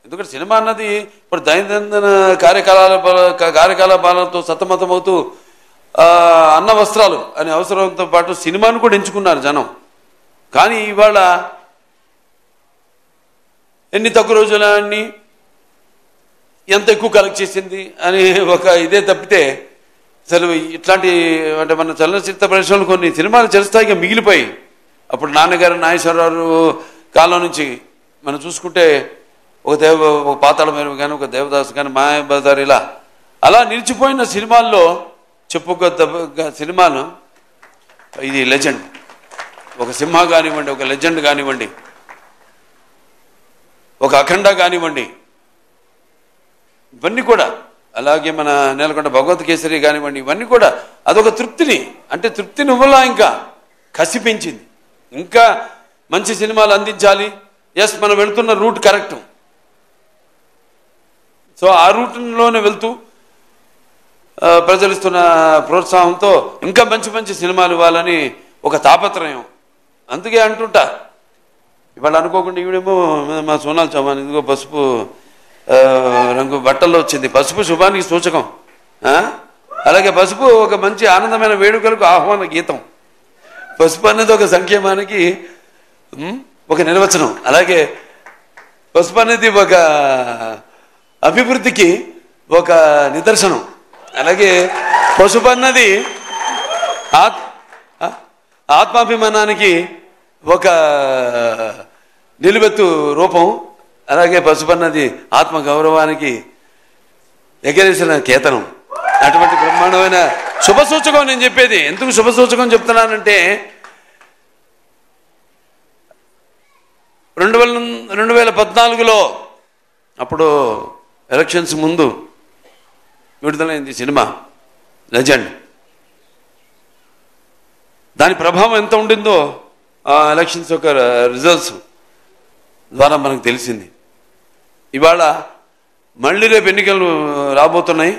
ఎందుకంటే సినిమా అన్నది ఇప్పుడు దైనందిన కార్యకలాపాలతో సతమతమవుతూ అన్న వస్త్రాలు అనే అవసరంతో పాటు సినిమాను కూడా ఎంచుకున్నారు జనం. కానీ ఇవాళ ఎన్ని తక్కువ రోజులన్నీ ఎంత ఎక్కువ కలెక్ట్ చేసింది అని ఒక ఇదే తప్పితే అసలు ఇట్లాంటి అంటే మన చలనచిత్ర పరిశ్రమలు కొన్ని సినిమాలు చిరస్థాయిగా మిగిలిపోయి అప్పుడు నాన్నగారు నాగేశ్వరరావు కాలం నుంచి మనం చూసుకుంటే ఒక పాతాళ మేరు కానీ ఒక దేవదాసు కానీ మాయాబజార్ ఇలా అలా నిలిచిపోయిన సినిమాల్లో చెప్పుకోదగ్గ సినిమాను ఇది లెజెండ్. ఒక సింహ కానివ్వండి, ఒక లెజెండ్ కానివ్వండి, ఒక అఖండ కానివ్వండి, ఇవన్నీ కూడా అలాగే మన నేలకొండ భగవత్ కేసరి కానివ్వండి, ఇవన్నీ కూడా అదొక తృప్తిని అంటే తృప్తిని ఇవ్వలా ఇంకా కసి పెంచింది. ఇంకా మంచి సినిమాలు అందించాలి. ఎస్, మనం వెళ్తున్న రూట్ కరెక్ట్. సో ఆ రూట్లోనే వెళ్తూ ప్రజలు ఇస్తున్న ప్రోత్సాహంతో ఇంకా మంచి మంచి సినిమాలు ఇవ్వాలని ఒక తాపత్రయం. అందుకే అంటుంటా ఇవాళ అనుకోకుండా ఈవిడేమో మా సోనాల్ చౌహాన్ ఇదిగో పసుపు రంగు బట్టల్లో వచ్చింది. పసుపు శుభానికి సూచకం. అలాగే పసుపు ఒక మంచి ఆనందమైన వేడుకలకు ఆహ్వాన గీతం. పసుపు అనేది ఒక సంక్షేమానికి ఒక నిర్వచనం. అలాగే పసుపు అనేది ఒక అభివృద్ధికి ఒక నిదర్శనం. అలాగే పసుపు అన్నది ఆత్మాభిమానానికి ఒక నిలువెత్తు రూపం. అలాగే పసుపు అన్నది ఆత్మ గౌరవానికి ఎగరేసిన కేతనం. అటువంటి బ్రహ్మాండమైన శుభసూచకం నేను చెప్పేది. ఎందుకు శుభసూచకం చెప్తున్నానంటే 2014లో అప్పుడు ఎలక్షన్స్ ముందు విడుదలైంది సినిమా లెజెండ్. దాని ప్రభావం ఎంత ఉండిందో ఆ ఎలక్షన్స్ యొక్క రిజల్ట్స్ ద్వారా మనకు తెలిసింది. ఇవాళ మళ్ళీ రేపు ఎన్నికలు రాబోతున్నాయి.